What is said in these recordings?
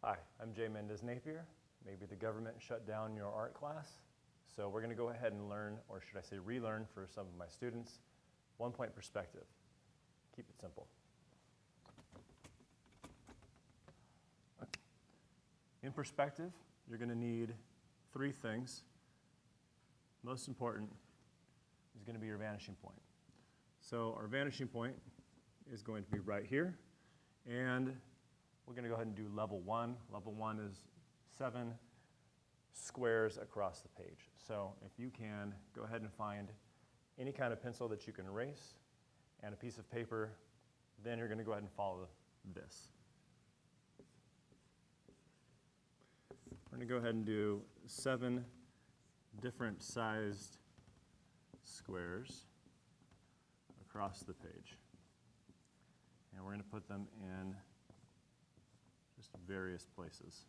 Hi, I'm Jay Mendez Napier. Maybe the government shut down your art class, so we're going to go ahead and learn, or should I say relearn for some of my students, one-point perspective. Keep it simple. In perspective, you're going to need three things. Most important is going to be your vanishing point. So our vanishing point is going to be right here, and we're going to go ahead and do level one. Level one is 7 squares across the page. So if you can, go ahead and find any kind of pencil that you can erase and a piece of paper, then you're going to go ahead and follow this. We're going to go ahead and do 7 different sized squares across the page. And we're going to put them in just various places.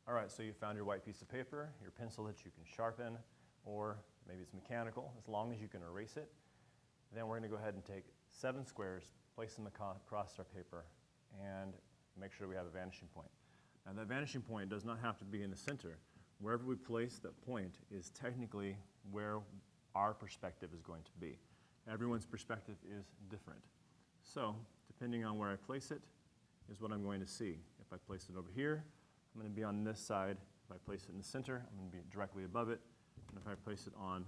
All right, so you found your white piece of paper, your pencil that you can sharpen, or maybe it's mechanical, as long as you can erase it. Then we're going to go ahead and take 7 squares, place them across our paper, and make sure we have a vanishing point. Now that vanishing point does not have to be in the center. Wherever we place that point is technically where our perspective is going to be. Everyone's perspective is different. So, depending on where I place it is what I'm going to see. If I place it over here, I'm going to be on this side. If I place it in the center, I'm going to be directly above it. And if I place it on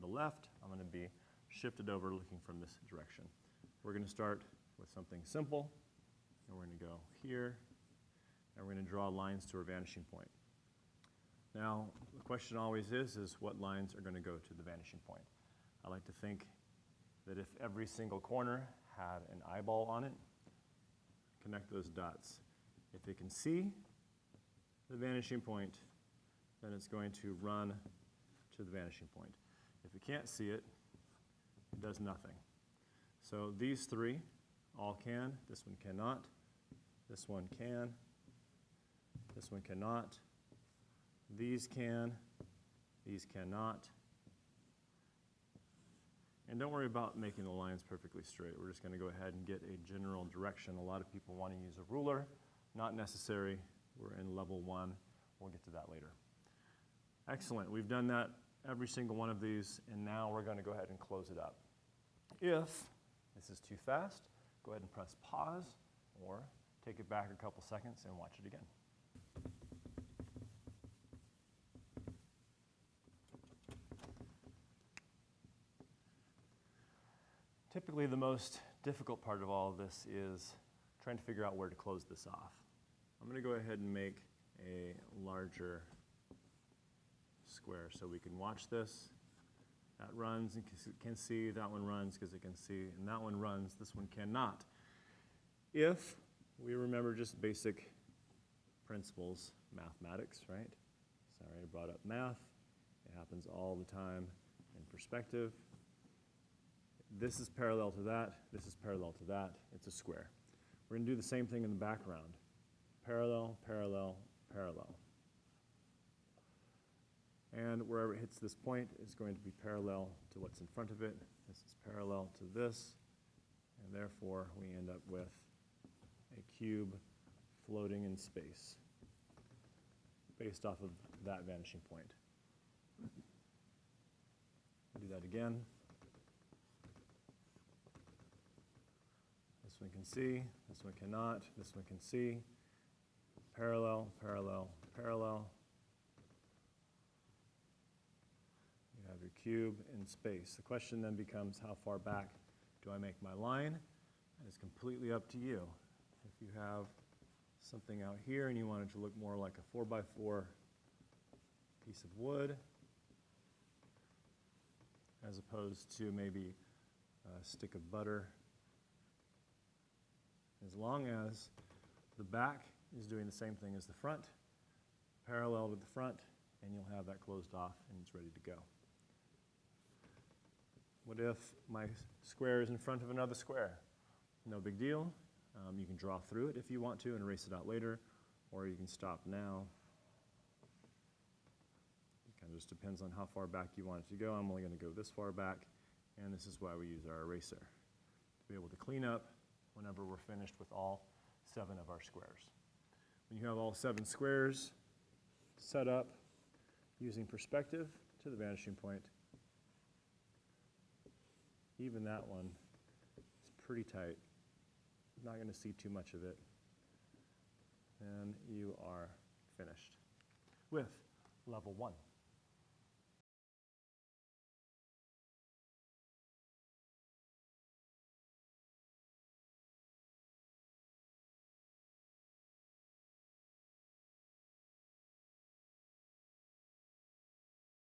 the left, I'm going to be shifted over looking from this direction. We're going to start with something simple, and we're going to go here, and we're going to draw lines to our vanishing point. Now, the question always is what lines are going to go to the vanishing point? I like to think that if every single corner had an eyeball on it, connect those dots. If it can see the vanishing point, then it's going to run to the vanishing point. If it can't see it, it does nothing. So these three all can, this one cannot, this one can, this one cannot, these can, these cannot. And don't worry about making the lines perfectly straight. We're just going to go ahead and get a general direction. A lot of people want to use a ruler. Not necessary. We're in level 1. We'll get to that later. Excellent. We've done that, every single one of these, and now we're going to go ahead and close it up. If this is too fast, go ahead and press pause, or take it back a couple seconds and watch it again. Typically, the most difficult part of all of this is trying to figure out where to close this off. I'm going to go ahead and make a larger square so we can watch this. That runs and can see, that one runs because it can see, and that one runs, this one cannot. If we remember just basic principles, mathematics, right? So I already brought up math. It happens all the time in perspective. This is parallel to that, this is parallel to that, it's a square. We're going to do the same thing in the background. Parallel, parallel, parallel. And wherever it hits this point, it's going to be parallel to what's in front of it. This is parallel to this, and therefore we end up with a cube floating in space based off of that vanishing point. Do that again. This one can see, this one cannot, this one can see. Parallel, parallel, parallel. You have your cube in space. The question then becomes, how far back do I make my line? And it's completely up to you. If you have something out here and you want it to look more like a 4x4 piece of wood, as opposed to maybe a stick of butter, as long as the back is doing the same thing as the front, parallel to the front, and you'll have that closed off and it's ready to go. What if my square is in front of another square? No big deal. You can draw through it if you want to and erase it out later, or you can stop now. It kind of just depends on how far back you want it to go. I'm only going to go this far back, and this is why we use our eraser, to be able to clean up whenever we're finished with all 7 of our squares. When you have all 7 squares set up using perspective to the vanishing point, even that one is pretty tight. Not going to see too much of it. And you are finished with level 1.